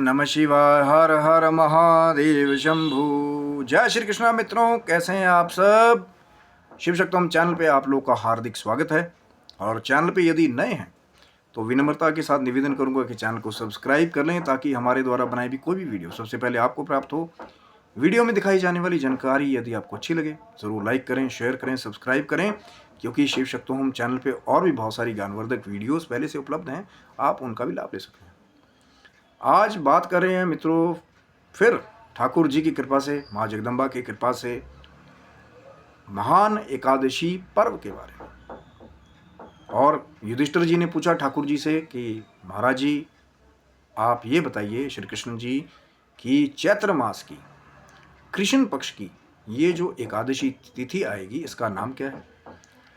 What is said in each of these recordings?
नमः शिवाय। हर हर महादेव शंभु। जय श्री कृष्णा मित्रों, कैसे हैं आप सब। शिव शक्तम चैनल पे आप लोग का हार्दिक स्वागत है। और चैनल पे यदि नए हैं तो विनम्रता के साथ निवेदन करूंगा कि चैनल को सब्सक्राइब कर लें ताकि हमारे द्वारा बनाई भी कोई भी वीडियो सबसे पहले आपको प्राप्त हो। वीडियो में दिखाई जाने वाली जानकारी यदि आपको अच्छी लगे ज़रूर लाइक करें, शेयर करें, सब्सक्राइब करें, क्योंकि शिव शक्तोम चैनल पे और भी बहुत सारी ज्ञानवर्धक वीडियोस पहले से उपलब्ध हैं, आप उनका भी लाभ ले सकते हैं। आज बात कर रहे हैं मित्रों फिर ठाकुर जी की कृपा से, माँ जगदम्बा की कृपा से महान एकादशी पर्व के बारे में। और युधिष्ठिर जी ने पूछा ठाकुर जी से कि महाराज जी आप ये बताइए श्री कृष्ण जी कि चैत्र मास की कृष्ण पक्ष की ये जो एकादशी तिथि आएगी इसका नाम क्या है,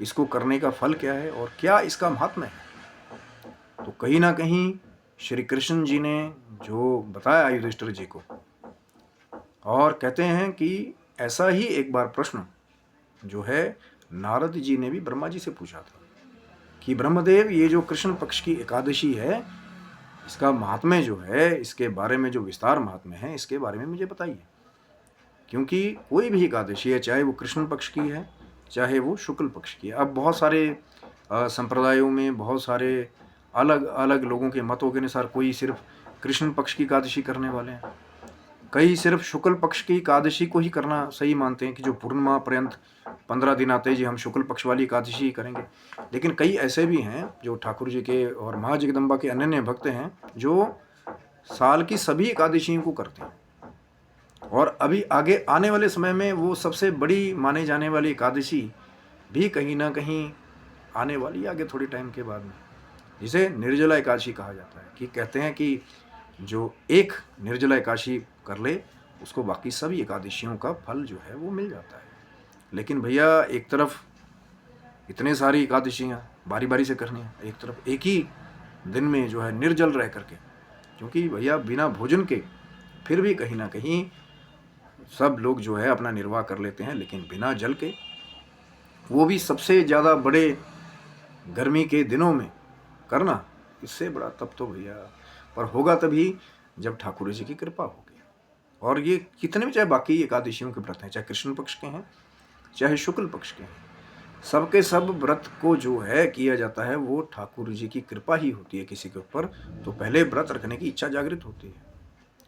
इसको करने का फल क्या है और क्या इसका महात्म्य है। तो कहीं ना कहीं श्री कृष्ण जी ने जो बताया युधिष्ठिर जी को, और कहते हैं कि ऐसा ही एक बार प्रश्न जो है नारद जी ने भी ब्रह्मा जी से पूछा था कि ब्रह्मदेव ये जो कृष्ण पक्ष की एकादशी है इसका महात्म्य जो है, इसके बारे में जो विस्तार महात्म्य है इसके बारे में मुझे बताइए। क्योंकि कोई भी एकादशी है, चाहे वो कृष्ण पक्ष की है चाहे वो शुक्ल पक्ष की है। अब बहुत सारे संप्रदायों में बहुत सारे अलग अलग लोगों के मतों के अनुसार कोई सिर्फ कृष्ण पक्ष की एकादशी करने वाले हैं, कई सिर्फ शुक्ल पक्ष की एकादशी को ही करना सही मानते हैं कि जो पूर्णिमा पर्यंत 15 दिन आते हैं जी हम शुक्ल पक्ष वाली एकादशी ही करेंगे। लेकिन कई ऐसे भी हैं जो ठाकुर जी के और माँ जगदम्बा के अनन्य भक्त हैं जो साल की सभी एकादशियों को करते हैं। और अभी आगे आने वाले समय में वो सबसे बड़ी माने जाने वाली एकादशी भी कहीं ना कहीं आने वाली है आगे थोड़ी टाइम के बाद में, जिसे निर्जला एकादशी कहा जाता है। कि कहते हैं कि जो एक निर्जला एकादशी कर ले उसको बाकी सभी एकादशियों का फल जो है वो मिल जाता है। लेकिन भैया एक तरफ इतने सारी एकादशियाँ बारी बारी से करनी है, एक तरफ एक ही दिन में जो है निर्जल रह करके, क्योंकि भैया बिना भोजन के फिर भी कहीं ना कहीं सब लोग जो है अपना निर्वाह कर लेते हैं, लेकिन बिना जल के वो भी सबसे ज़्यादा बड़े गर्मी के दिनों में करना, इससे बड़ा तप तो भैया पर होगा तभी जब ठाकुर जी की कृपा होगी। और ये कितने भी चाहे बाकी एकादशियों के व्रत हैं, चाहे कृष्ण पक्ष के हैं चाहे शुक्ल पक्ष के हैं, सबके सब व्रत को जो है किया जाता है वो ठाकुर जी की कृपा ही होती है किसी के ऊपर। तो पहले व्रत रखने की इच्छा जागृत होती है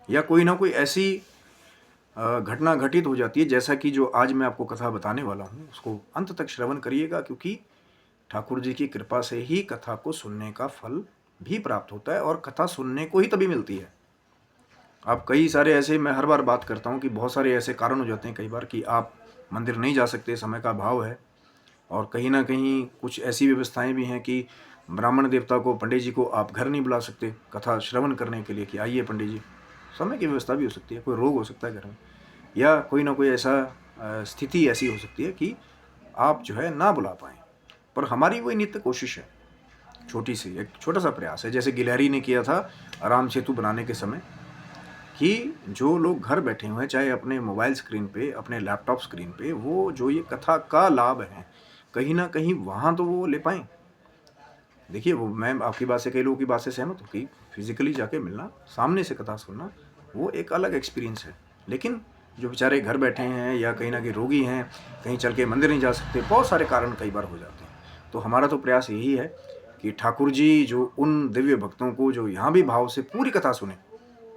या कोई ना कोई ऐसी घटना घटित हो जाती है, जैसा कि जो आज मैं आपको कथा बताने वाला हूँ उसको अंत तक श्रवण करिएगा, क्योंकि ठाकुर जी की कृपा से ही कथा को सुनने का फल भी प्राप्त होता है और कथा सुनने को ही तभी मिलती है। आप कई सारे ऐसे, मैं हर बार बात करता हूँ कि बहुत सारे ऐसे कारण हो जाते हैं कई बार कि आप मंदिर नहीं जा सकते, समय का अभाव है, और कहीं ना कहीं कुछ ऐसी व्यवस्थाएं भी हैं कि ब्राह्मण देवता को, पंडित जी को आप घर नहीं बुला सकते कथा श्रवण करने के लिए कि आइए पंडित जी। समय की व्यवस्था भी हो सकती है, कोई रोग हो सकता है घर में, या कोई ना कोई ऐसा स्थिति ऐसी हो सकती है कि आप जो है ना बुला पाएँ। पर हमारी वही नित्य कोशिश है, छोटी सी एक छोटा सा प्रयास है, जैसे गिलहरी ने किया था राम सेतु बनाने के समय, कि जो लोग घर बैठे हुए हैं चाहे अपने मोबाइल स्क्रीन पे, अपने लैपटॉप स्क्रीन पे, वो जो ये कथा का लाभ है कहीं ना कहीं वहाँ तो वो ले पाएँ। देखिए वो मैं आपकी बात से, कई लोगों की बात से सहमत हूँ कि फिजिकली जाके मिलना, सामने से कथा सुनना वो एक अलग एक्सपीरियंस है। लेकिन जो बेचारे घर बैठे हैं या कहीं ना कहीं रोगी हैं, कहीं चल के मंदिर नहीं जा सकते, बहुत सारे कारण कई बार हो जाते हैं। तो हमारा तो प्रयास यही है कि ठाकुर जी जो उन दिव्य भक्तों को जो यहाँ भी भाव से पूरी कथा सुने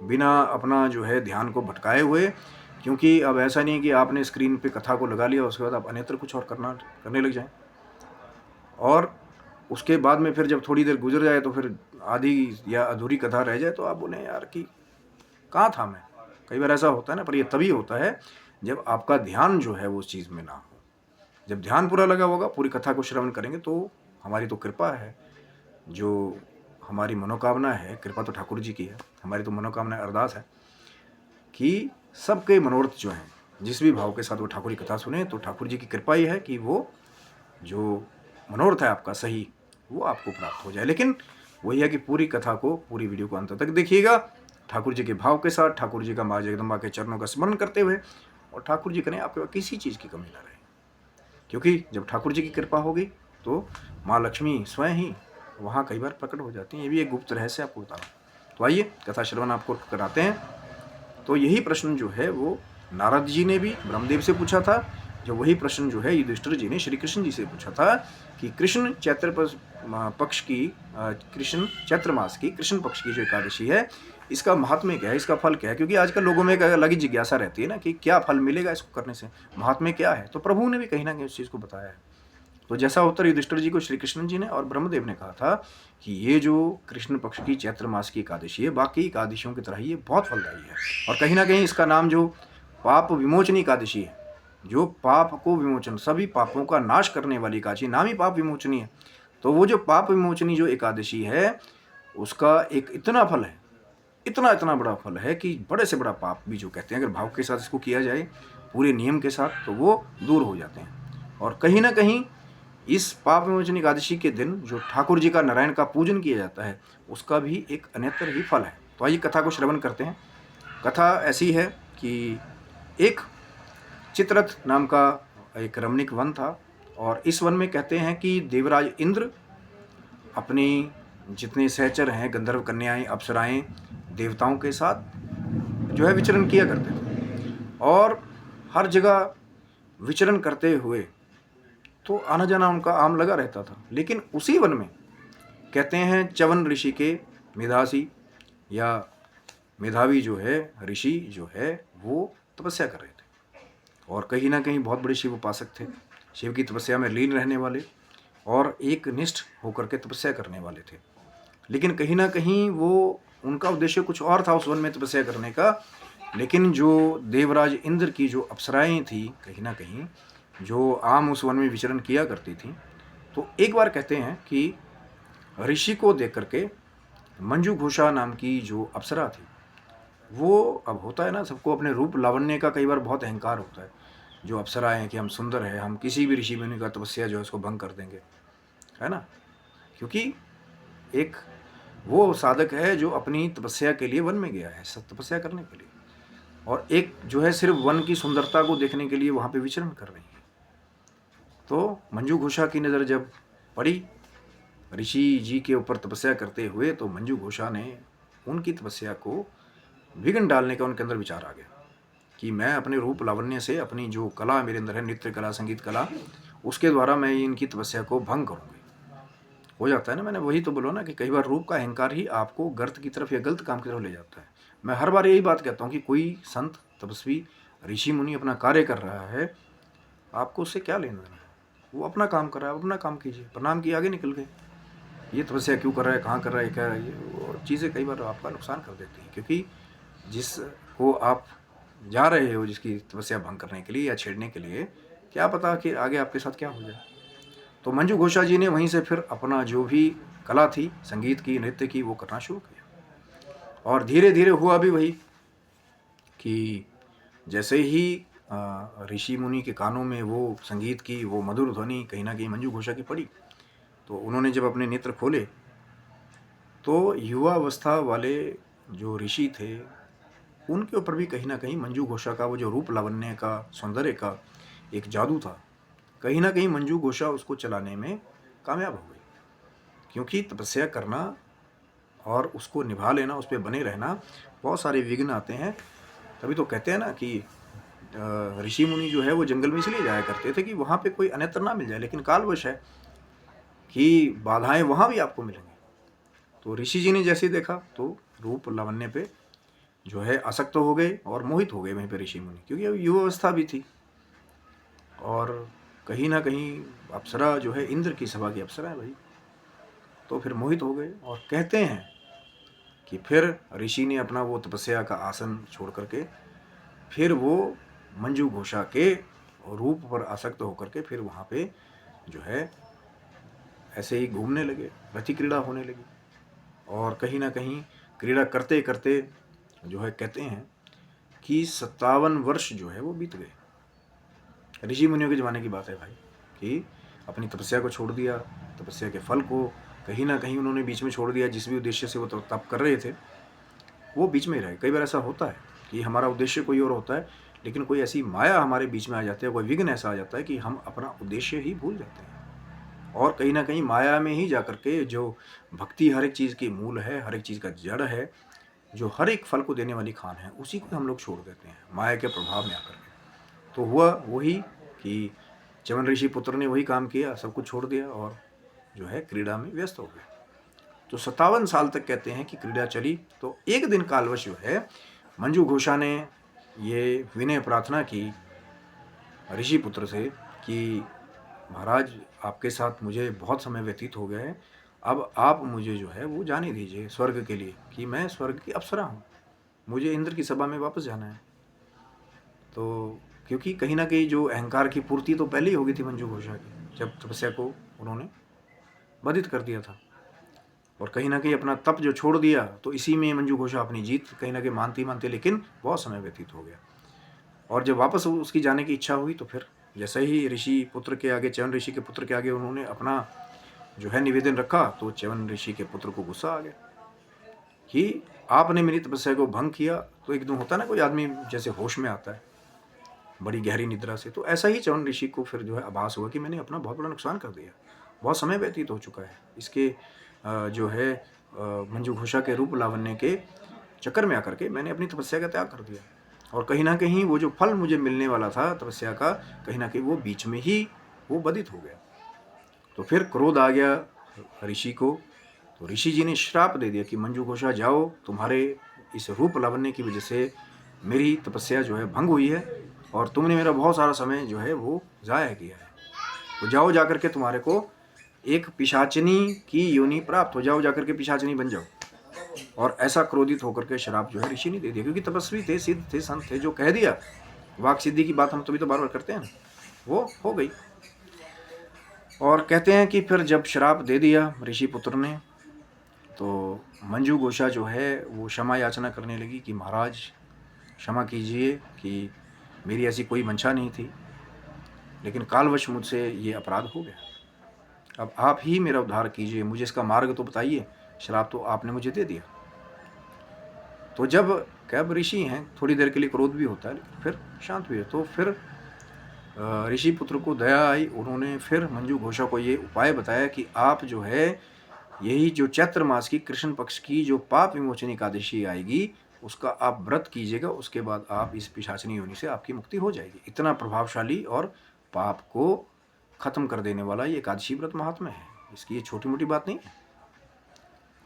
बिना अपना जो है ध्यान को भटकाए हुए, क्योंकि अब ऐसा नहीं है कि आपने स्क्रीन पे कथा को लगा लिया उसके बाद आप अन्यत्र कुछ और करने लग जाएं, और उसके बाद में फिर जब थोड़ी देर गुजर जाए तो फिर आधी या अधूरी कथा रह जाए तो आप बोले यार कि कहाँ था मैं। कई बार ऐसा होता है ना, पर ये तभी होता है जब आपका ध्यान जो है वो उस चीज़ में ना हो। जब ध्यान पूरा लगा होगा, पूरी कथा को श्रवण करेंगे तो हमारी तो कृपा है, जो हमारी मनोकामना है, कृपा तो ठाकुर जी की है, हमारी तो मनोकामना अरदास है कि सबके मनोरथ जो हैं जिस भी भाव के साथ वो ठाकुर की कथा सुने, तो ठाकुर जी की कृपा ही है कि वो जो मनोरथ है आपका सही वो आपको प्राप्त हो जाए। लेकिन वही है कि पूरी कथा को, पूरी वीडियो को अंत तक देखिएगा, ठाकुर जी के भाव के साथ, ठाकुर जी का माँ जगदम्बा के चरणों का स्मरण करते हुए, और ठाकुर जी करें आपके पास किसी चीज़ की कमी ना रहे। क्योंकि जब ठाकुर जी की कृपा होगी तो माँ लक्ष्मी स्वयं ही वहाँ कई बार प्रकट हो जाती हैं। ये भी एक गुप्त रहस्य आपको बता रहा हूँ। तो आइए कथा श्रवण आपको कराते हैं। तो यही प्रश्न जो है वो नारद जी ने भी ब्रह्मदेव से पूछा था, जो वही प्रश्न जो है युधिष्ठिर जी ने श्री कृष्ण जी से पूछा था कि कृष्ण पक्ष की कृष्ण चैत्र मास की कृष्ण पक्ष की जो एकादशी है, इसका महात्म्य क्या है, इसका फल क्या है। क्योंकि आजकल लोगों में एक अलग ही जिज्ञासा रहती है ना कि क्या फल मिलेगा इसको करने से, महात्म्य क्या है। तो प्रभु ने भी कहीं ना कहीं उस चीज़ को बताया है। तो जैसा उत्तर युधिष्ठिर जी को श्री कृष्ण जी ने और ब्रह्मदेव ने कहा था कि ये जो कृष्ण पक्ष की चैत्र मास की एकादशी है, बाकी एकादशियों की तरह ये बहुत फलदायी है। और कहीं ना कहीं इसका नाम जो पाप विमोचनी एकादशी है, जो पाप को विमोचन, सभी पापों का नाश करने वाली एकादशी, नाम ही पाप विमोचनी है। तो वो जो पाप विमोचनी जो एकादशी है, उसका एक इतना फल है, इतना बड़ा फल है कि बड़े से बड़ा पाप भी जो कहते हैं, अगर भाव के साथ इसको किया जाए पूरे नियम के साथ, तो वो दूर हो जाते हैं। और कहीं ना कहीं इस पाप विमोचनी एकादशी के दिन जो ठाकुर जी का, नारायण का पूजन किया जाता है, उसका भी एक अन्यत्र ही फल है। तो आइए कथा को श्रवण करते हैं। कथा ऐसी है कि एक चित्ररथ नाम का एक रमणीक वन था, और इस वन में कहते हैं कि देवराज इंद्र अपनी जितने सहचर हैं, गंधर्व कन्याएं, अप्सराएं, देवताओं के साथ जो है विचरण किया करते थे। और हर जगह विचरण करते हुए तो आना जाना उनका आम लगा रहता था। लेकिन उसी वन में कहते हैं च्यवन ऋषि के मेधासी या मेधावी जो है ऋषि जो है, वो तपस्या कर रहे थे। और कहीं ना कहीं बहुत बड़े शिव उपासक थे, शिव की तपस्या में लीन रहने वाले और एक निष्ठ होकर के तपस्या करने वाले थे। लेकिन कहीं ना कहीं वो, उनका उद्देश्य कुछ और था उस वन में तपस्या करने का। लेकिन जो देवराज इंद्र की जो अप्सराएं थी, कहीं ना कहीं जो आम उस वन में विचरण किया करती थी, तो एक बार कहते हैं कि ऋषि को देख करके मंजू घोषा नाम की जो अप्सरा थी, वो, अब होता है ना सबको अपने रूप लावण्य का कई बार बहुत अहंकार होता है, जो अप्सराएं हैं कि हम सुंदर है, हम किसी भी ऋषि मुनि का तपस्या जो है उसको भंग कर देंगे, है ना। क्योंकि एक वो साधक है जो अपनी तपस्या के लिए वन में गया है, तपस्या करने के लिए, और एक जो है सिर्फ वन की सुंदरता को देखने के लिए वहाँ पे विचरण कर रही है। तो मंजू घोषा की नज़र जब पड़ी ऋषि जी के ऊपर तपस्या करते हुए, तो मंजू घोषा ने उनकी तपस्या को विघ्न डालने का उनके अंदर विचार आ गया कि मैं अपने रूप लावण्य से, अपनी जो कला मेरे अंदर है, नृत्य कला, संगीत कला, उसके द्वारा मैं इनकी तपस्या को भंग करूँगी। हो जाता है ना, मैंने वही तो बोला ना कि कई बार रूप का अहंकार ही आपको गर्त की तरफ या गलत काम की तरफ ले जाता है। मैं हर बार यही बात कहता हूँ कि कोई संत, तपस्वी, ऋषि मुनि अपना कार्य कर रहा है, आपको उससे क्या लेना देना है। वो अपना काम कर रहा है, अपना काम कीजिए, प्रणाम किए आगे निकल गए। ये तपस्या क्यों कर रहा है, कहाँ कर रहा है, क्या है, ये चीज़ें कई बार आपका नुकसान कर देती हैं। क्योंकि जिसको आप जा रहे हो, जिसकी तपस्या भंग करने के लिए या छेड़ने के लिए, क्या पता कि आगे आपके साथ क्या हो जाए। तो मंजू घोषा जी ने वहीं से फिर अपना जो भी कला थी, संगीत की, नृत्य की, वो करना शुरू किया। और धीरे धीरे हुआ भी वही कि जैसे ही ऋषि मुनि के कानों में वो संगीत की वो मधुर ध्वनि कहीं ना कहीं मंजू घोषा की पड़ी, तो उन्होंने जब अपने नेत्र खोले, तो युवावस्था वाले जो ऋषि थे, उनके ऊपर भी कहीं ना कहीं मंजू घोषा का वो जो रूप लावण्य का, सौंदर्य का एक जादू था। कहीं ना कहीं मंजू घोषा उसको चलाने में कामयाब हो गई। क्योंकि तपस्या करना और उसको निभा लेना, उस पर बने रहना, बहुत सारे विघ्न आते हैं। तभी तो कहते हैं ना कि ऋषि मुनि जो है वो जंगल में इसलिए जाया करते थे कि वहाँ पे कोई अन्यत्र ना मिल जाए। लेकिन कालवश है कि बाधाएं वहाँ भी आपको मिलेंगी। तो ऋषि जी ने जैसे देखा तो रूप लावण्य पे जो है आसक्त हो गए और मोहित हो गए वहीं पे ऋषि मुनि, क्योंकि अब युवावस्था भी थी। और कहीं ना कहीं अप्सरा जो है इंद्र की सभा की अप्सरा है भाई, तो फिर मोहित हो गए। और कहते हैं कि फिर ऋषि ने अपना वो तपस्या का आसन छोड़ करके फिर वो मंजू घोषा के रूप पर आसक्त होकर के फिर वहाँ पे जो है ऐसे ही घूमने लगे, रति क्रीड़ा होने लगी। और कहीं ना कहीं क्रीड़ा करते करते जो है कहते हैं कि 57 वर्ष जो है वो बीत गए। ऋषि मुनियों के ज़माने की बात है भाई, कि अपनी तपस्या को छोड़ दिया, तपस्या के फल को कहीं ना कहीं उन्होंने बीच में छोड़ दिया। जिस भी उद्देश्य से वो तप कर रहे थे वो बीच में ही रहे। कई बार ऐसा होता है कि हमारा उद्देश्य कोई और होता है, लेकिन कोई ऐसी माया हमारे बीच में आ जाती है, कोई विघ्न ऐसा आ जाता है कि हम अपना उद्देश्य ही भूल जाते हैं। और कहीं ना कहीं माया में ही जा कर के जो भक्ति हर एक चीज़ की मूल है, हर एक चीज़ का जड़ है, जो हर एक फल को देने वाली खान है, उसी को हम लोग छोड़ देते हैं माया के प्रभाव में आकर के। तो हुआ वही कि च्यवन ऋषि पुत्र ने वही काम किया, सब कुछ छोड़ दिया और जो है क्रीड़ा में व्यस्त हो गए। तो 57 साल तक कहते हैं कि क्रीड़ा चली। तो एक दिन कालवश जो है मंजू घोषा ने ये विनय प्रार्थना की ऋषि पुत्र से कि महाराज, आपके साथ मुझे बहुत समय व्यतीत हो गया है, अब आप मुझे जो है वो जाने दीजिए स्वर्ग के लिए, कि मैं स्वर्ग की अप्सरा हूँ, मुझे इंद्र की सभा में वापस जाना है। तो क्योंकि कहीं ना कहीं जो अहंकार की पूर्ति तो पहले ही हो गई थी मंजू घोषा की, जब तपस्या को उन्होंने बाधित कर दिया था, और कहीं ना कहीं अपना तप जो छोड़ दिया, तो इसी में मंजू घोषा अपनी जीत कहीं ना कहीं मानती मानती, लेकिन बहुत समय व्यतीत हो गया। और जब वापस उसकी जाने की इच्छा हुई, तो फिर जैसे ही ऋषि पुत्र के आगे, च्यवन ऋषि के पुत्र के आगे उन्होंने अपना जो है निवेदन रखा, तो च्यवन ऋषि के पुत्र को गुस्सा आ गया कि आपने मेरी तपस्या को भंग किया। तो एकदम होता ना कोई आदमी जैसे होश में आता है बड़ी गहरी निद्रा से, तो ऐसा ही च्यवन ऋषि को फिर जो है आभास हुआ कि मैंने अपना बहुत बड़ा नुकसान कर दिया, बहुत समय व्यतीत हो चुका है इसके जो है मंजू घोषा के रूप लावण्य के चक्कर में आकर के मैंने अपनी तपस्या का त्याग कर दिया, और कहीं ना कहीं वो जो फल मुझे मिलने वाला था तपस्या का, कहीं ना कहीं वो बीच में ही वो बाधित हो गया। तो फिर क्रोध आ गया ऋषि को। तो ऋषि जी ने श्राप दे दिया कि मंजू घोषा जाओ, तुम्हारे इस रूप लावण्य की वजह से मेरी तपस्या जो है भंग हुई है, और तुमने मेरा बहुत सारा समय जो है वो ज़ाया किया है। तो जाओ जाकर के तुम्हारे को एक पिशाचिनी की योनि प्राप्त हो, जाओ जाकर के पिशाचिनी बन जाओ। और ऐसा क्रोधित होकर के शराब जो है ऋषि ने दे दिया, क्योंकि तपस्वी थे, सिद्ध थे, संत थे, जो कह दिया वाक सिद्धि की बात हम तभी तो बार बार करते हैं, वो हो गई। और कहते हैं कि फिर जब शराब दे दिया ऋषि पुत्र ने, तो मंजू घोषा जो है वो क्षमा याचना करने लगी कि महाराज क्षमा कीजिए कि मेरी ऐसी कोई मंशा नहीं थी, लेकिन कालवश मुझसे ये अपराध हो गया, अब आप ही मेरा उद्धार कीजिए, मुझे इसका मार्ग तो बताइए, श्राप तो आपने मुझे दे दिया। तो जब कैब ऋषि हैं, थोड़ी देर के लिए क्रोध भी होता है, लेकिन फिर शांत भी है। तो फिर ऋषि पुत्र को दया आई, उन्होंने फिर मंजू घोषा को ये उपाय बताया कि आप जो है यही जो चैत्र मास की कृष्ण पक्ष की जो पाप विमोचन एकादशी आएगी, उसका आप व्रत कीजिएगा, उसके बाद आप इस पिशाचिनी योनि से आपकी मुक्ति हो जाएगी। इतना प्रभावशाली और पाप को खत्म कर देने वाला ये एकादशी व्रत महात्मा है, इसकी ये छोटी मोटी बात नहीं है।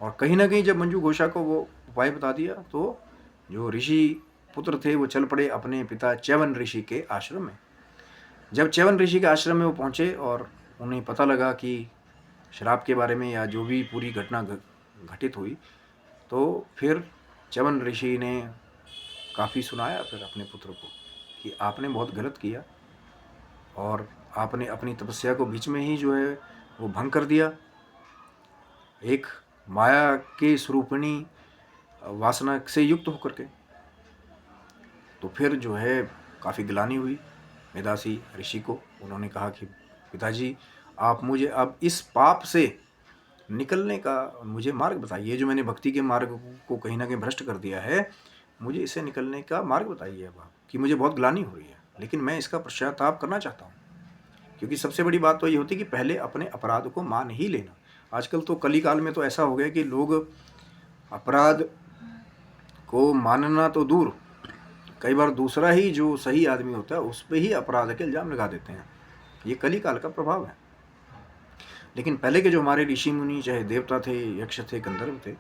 और कहीं ना कहीं जब मंजू घोषा को वो उपाय बता दिया, तो जो ऋषि पुत्र थे वो चल पड़े अपने पिता च्यवन ऋषि के आश्रम में। जब च्यवन ऋषि के आश्रम में वो पहुँचे और उन्हें पता लगा कि शराब के बारे में या जो भी पूरी घटना घटित हुई, तो फिर च्यवन ऋषि ने काफ़ी सुनाया फिर अपने पुत्र को कि आपने बहुत गलत किया, और आपने अपनी तपस्या को बीच में ही जो है वो भंग कर दिया, एक माया के स्वरूपिणी वासना से युक्त होकर के। तो फिर जो है काफ़ी ग्लानि हुई मेधासी ऋषि को। उन्होंने कहा कि पिताजी, आप मुझे अब इस पाप से निकलने का मुझे मार्ग बताइए, जो मैंने भक्ति के मार्ग को कहीं ना कहीं भ्रष्ट कर दिया है, मुझे इससे निकलने का मार्ग बताइए अब आप, कि मुझे बहुत ग्लानि हो रही है, लेकिन मैं इसका पश्चाताप करना चाहता हूँ। क्योंकि सबसे बड़ी बात तो ये होती है कि पहले अपने अपराध को मान ही लेना। आजकल तो कली काल में तो ऐसा हो गया कि लोग अपराध को मानना तो दूर, कई बार दूसरा ही जो सही आदमी होता है उस पर ही अपराध के इल्ज़ाम लगा देते हैं। ये कली काल का प्रभाव है। लेकिन पहले के जो हमारे ऋषि मुनि, चाहे देवता थे, यक्ष थे, गंधर्व थे,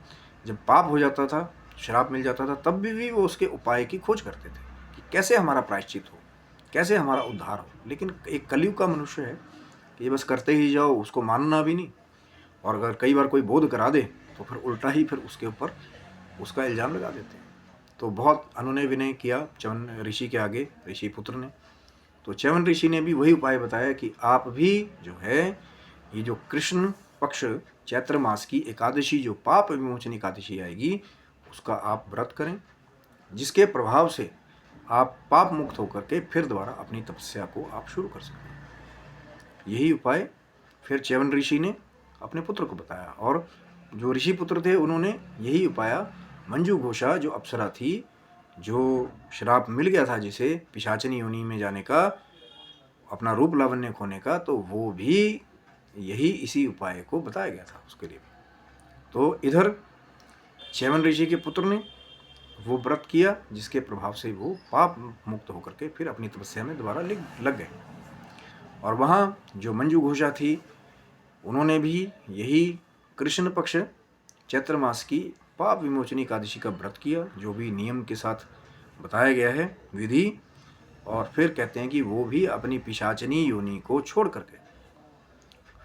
जब पाप हो जाता था, श्राप मिल जाता था, तब भी वो उसके उपाय की खोज करते थे कि कैसे हमारा प्रायश्चित हो, कैसे हमारा उद्धार हो। लेकिन एक कलयुग का मनुष्य है कि ये बस करते ही जाओ, उसको मानना भी नहीं, और अगर कई बार कोई बोध करा दे तो फिर उल्टा ही फिर उसके ऊपर उसका इल्ज़ाम लगा देते हैं। तो बहुत अनुनय विनय किया च्यवन ऋषि के आगे ऋषि पुत्र ने। तो च्यवन ऋषि ने भी वही उपाय बताया कि आप भी जो है ये जो कृष्ण पक्ष चैत्र मास की एकादशी, जो पाप विमोचन एकादशी आएगी, उसका आप व्रत करें, जिसके प्रभाव से आप पाप मुक्त होकर के फिर दोबारा अपनी तपस्या को आप शुरू कर सकते। यही उपाय फिर च्यवन ऋषि ने अपने पुत्र को बताया, और जो ऋषि पुत्र थे उन्होंने यही उपाय मंजू घोषा, जो अप्सरा थी, जो श्राप मिल गया था जिसे पिशाचिनी योनि में जाने का, अपना रूप लावण्य खोने का, तो वो भी यही इसी उपाय को बताया गया था उसके लिए। तो इधर च्यवन ऋषि के पुत्र ने वो व्रत किया जिसके प्रभाव से वो पाप मुक्त होकर के फिर अपनी तपस्या में दोबारा लग गए। और वहाँ जो मंजू घोषा थी, उन्होंने भी यही कृष्ण पक्ष चैत्र मास की पाप विमोचनी एकादशी का व्रत किया, जो भी नियम के साथ बताया गया है विधि। और फिर कहते हैं कि वो भी अपनी पिशाचनी योनि को छोड़ करके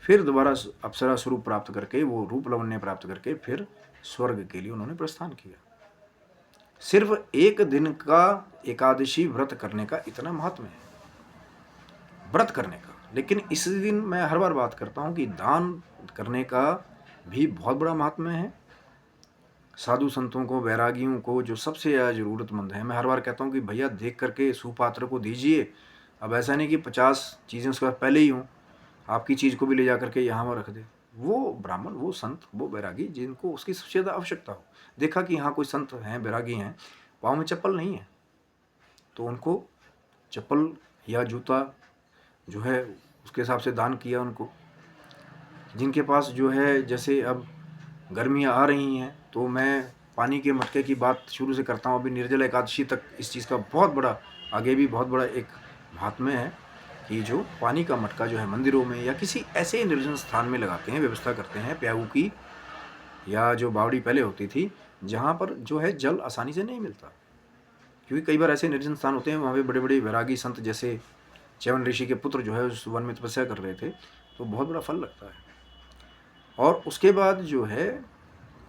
फिर दोबारा अप्सरा स्वरूप प्राप्त करके, वो रूप लावण्य प्राप्त करके फिर स्वर्ग के लिए उन्होंने प्रस्थान किया। सिर्फ एक दिन का एकादशी व्रत करने का इतना महत्व है, व्रत करने का। लेकिन इस दिन मैं हर बार बात करता हूँ कि दान करने का भी बहुत बड़ा महात्म्य है। साधु संतों को, वैरागियों को, जो सबसे ज़्यादा ज़रूरतमंद है, मैं हर बार कहता हूँ कि भैया देख करके सुपात्र को दीजिए। अब ऐसा नहीं कि 50 चीज़ें उसके बाद पहले ही हों, आपकी चीज़ को भी ले जा करके यहाँ वहाँ रख दे। वो ब्राह्मण, वो संत, वो वैरागी जिनको उसकी सबसे ज़्यादा आवश्यकता हो, देखा कि हाँ कोई संत हैं, वैरागी हैं, पाँव में चप्पल नहीं है, तो उनको चप्पल या जूता जो है उसके हिसाब से दान किया उनको। जिनके पास जो है, जैसे अब गर्मियाँ आ रही हैं, तो मैं पानी के मटके की बात शुरू से करता हूँ। अभी निर्जला एकादशी तक इस चीज़ का बहुत बड़ा, आगे भी बहुत बड़ा एक महात्म्य है कि जो पानी का मटका जो है मंदिरों में या किसी ऐसे निर्जन स्थान में लगाते हैं, व्यवस्था करते हैं प्याऊ की, या जो बावड़ी पहले होती थी, जहाँ पर जो है जल आसानी से नहीं मिलता। क्योंकि कई बार ऐसे निर्जन स्थान होते हैं, वहाँ पे बड़े बड़े वैरागी संत, जैसे च्यवन ऋषि के पुत्र जो है उस वन में तपस्या कर रहे थे, तो बहुत बड़ा फल लगता है। और उसके बाद जो है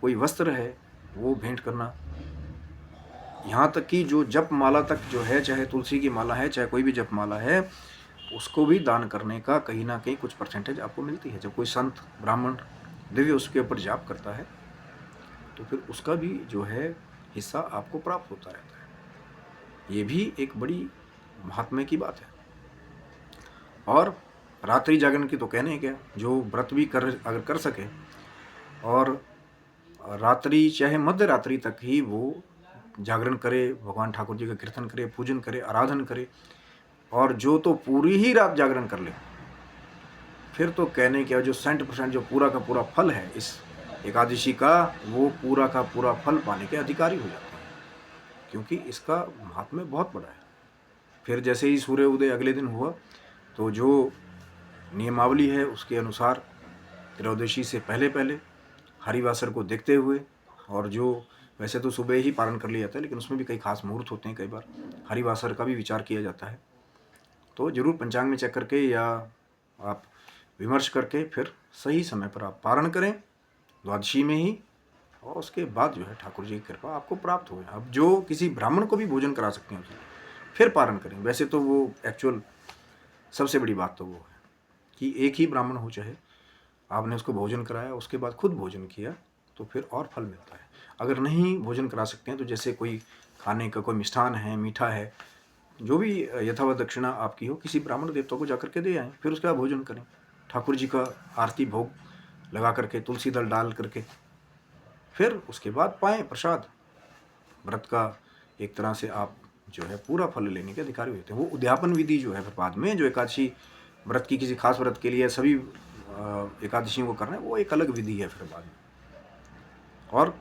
कोई वस्त्र है वो भेंट करना, यहाँ तक कि जो जप माला तक जो है, चाहे तुलसी की माला है, चाहे कोई भी जप माला है, उसको भी दान करने का कहीं ना कहीं कुछ परसेंटेज आपको मिलती है। जब कोई संत ब्राह्मण दिव्य उसके ऊपर जाप करता है, तो फिर उसका भी जो है हिस्सा आपको प्राप्त होता रहता है। ये भी एक बड़ी महात्म्य की बात है। और रात्रि जागरण की तो कहने क्या, जो व्रत भी अगर कर सके, और रात्रि चाहे मध्य रात्रि तक ही वो जागरण करे, भगवान ठाकुर जी का कीर्तन करे, पूजन करे, आराधन करे, और जो तो पूरी ही रात जागरण कर ले, फिर तो कहने क्या, जो 100% जो पूरा का पूरा फल है इस एकादशी का, वो पूरा का पूरा फल पाने के अधिकारी हो जाते हैं, क्योंकि इसका महात्म्य बहुत बड़ा है। फिर जैसे ही सूर्य उदय अगले दिन हुआ, तो जो नियमावली है उसके अनुसार त्रयोदशी से पहले पहले हरिवासर को देखते हुए, और जो वैसे तो सुबह ही पारण कर लिया जाता है, लेकिन उसमें भी कई खास मुहूर्त होते हैं, कई बार हरिवासर का भी विचार किया जाता है, तो जरूर पंचांग में चेक करके या आप विमर्श करके फिर सही समय पर आप पारण करें, द्वादशी में ही, और उसके बाद जो है ठाकुर जी की कृपा आपको प्राप्त हो। अब जो किसी ब्राह्मण को भी भोजन करा सकते हैं फिर पारण करें। वैसे तो वो एक्चुअल सबसे बड़ी बात तो वो है कि एक ही ब्राह्मण हो, चाहे आपने उसको भोजन कराया, उसके बाद खुद भोजन किया, तो फिर और फल मिलता है। अगर नहीं भोजन करा सकते हैं, तो जैसे कोई खाने का कोई मिष्ठान है, मीठा है, जो भी यथावत दक्षिणा आपकी हो, किसी ब्राह्मण देवता को जाकर के दे आएँ, फिर उसके बाद भोजन करें। ठाकुर जी का आरती भोग लगा करके, तुलसी दल डाल करके, फिर उसके बाद पाएँ प्रसाद। व्रत का एक तरह से आप जो है पूरा फल लेने के अधिकारी होते हैं। वो उद्यापन विधि जो है फिर बाद में, जो एकादशी व्रत की किसी खास व्रत के लिए सभी एकादशियों को करना है, वो एक अलग विधि है फिर बाद में। और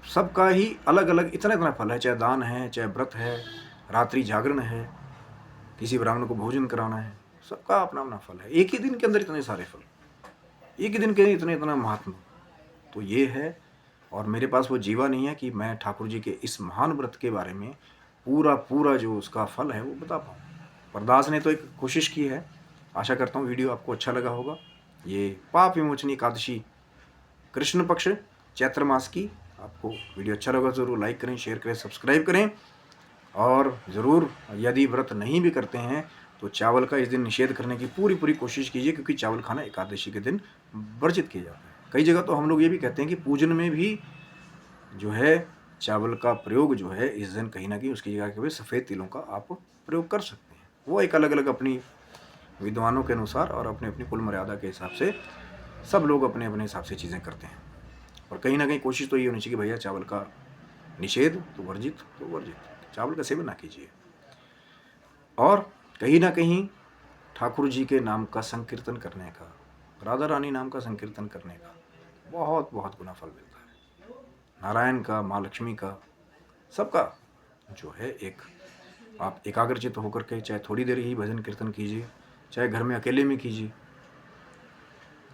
सबका ही अलग अलग इतना इतना फल है, चाहे दान है, चाहे व्रत है, रात्रि जागरण है, किसी ब्राह्मण को भोजन कराना है, सबका अपना अपना फल है। एक ही दिन के अंदर इतने सारे फल, एक ही दिन के इतने इतना महात्मा, तो ये है। और मेरे पास वो जीवा नहीं है कि मैं ठाकुर जी के इस महान व्रत के बारे में पूरा पूरा जो उसका फल है वो बता पाऊँ। परदास ने तो एक कोशिश की है। आशा करता हूँ वीडियो आपको अच्छा लगा होगा। ये पाप विमोचनी एकादशी कृष्ण पक्ष चैत्र मास की आपको वीडियो अच्छा लगा ज़रूर लाइक करें, शेयर करें, सब्सक्राइब करें। और ज़रूर यदि व्रत नहीं भी करते हैं तो चावल का इस दिन निषेध करने की पूरी पूरी कोशिश कीजिए, क्योंकि चावल खाना एकादशी के दिन वर्जित किया जाता है। कई जगह तो हम लोग ये भी कहते हैं कि पूजन में भी जो है चावल का प्रयोग जो है इस दिन कहीं ना कहीं उसकी जगह के सफ़ेद तिलों का आप प्रयोग कर सकते हैं। वो एक अलग अलग अपनी विद्वानों के अनुसार और अपने अपनी कुल मर्यादा के हिसाब से सब लोग अपने अपने हिसाब से चीज़ें करते हैं। और कहीं ना कहीं कोशिश तो ये होनी चाहिए कि भैया चावल का निषेध तो वर्जित, चावल का सेवन ना कीजिए। और कहीं ना कहीं ठाकुर जी के नाम का संकीर्तन करने का, राधा रानी नाम का संकीर्तन करने का बहुत बहुत गुना फल मिलता है। नारायण का, माँ लक्ष्मी का, सबका जो है एक आप एकाग्रचित होकर के चाहे थोड़ी देर ही भजन कीर्तन कीजिए, चाहे घर में अकेले में कीजिए,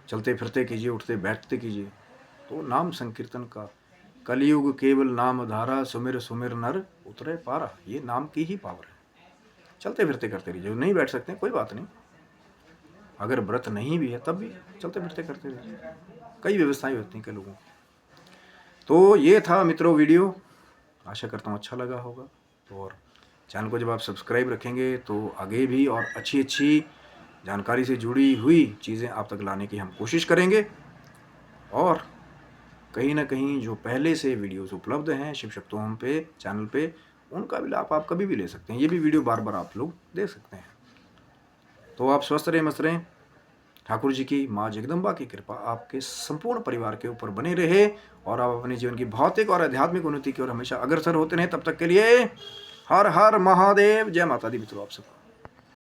चलते फिरते कीजिए, उठते बैठते कीजिए। तो नाम संकीर्तन का कलयुग केवल नाम धारा, सुमिर सुमिर नर उतरे पारा, ये नाम की ही पावर है। चलते फिरते करते रहिए। जो नहीं बैठ सकते कोई बात नहीं, अगर व्रत नहीं भी है तब भी चलते फिरते करते रहिए, कई व्यवस्थाएं होती हैं कई लोगों की। तो ये था मित्रों वीडियो, आशा करता हूँ अच्छा लगा होगा। और चैनल को जब आप सब्सक्राइब रखेंगे तो आगे भी और अच्छी अच्छी जानकारी से जुड़ी हुई चीज़ें आप तक लाने की हम कोशिश करेंगे। और कहीं ना कहीं जो पहले से वीडियोस उपलब्ध हैं शिव शक्ति होम पे चैनल पे, उनका भी लाभ आप कभी भी ले सकते हैं। ये भी वीडियो बार बार आप लोग देख सकते हैं। तो आप स्वस्थ रहें, मस्त रहें। ठाकुर जी की, माँ जगदम्बा की कृपा आपके संपूर्ण परिवार के ऊपर बने रहे और आप अपने जीवन की भौतिक और आध्यात्मिक उन्नति की ओर हमेशा अग्रसर होते रहें। तब तक के लिए हर हर महादेव, जय माता दी मित्रों आप सबको।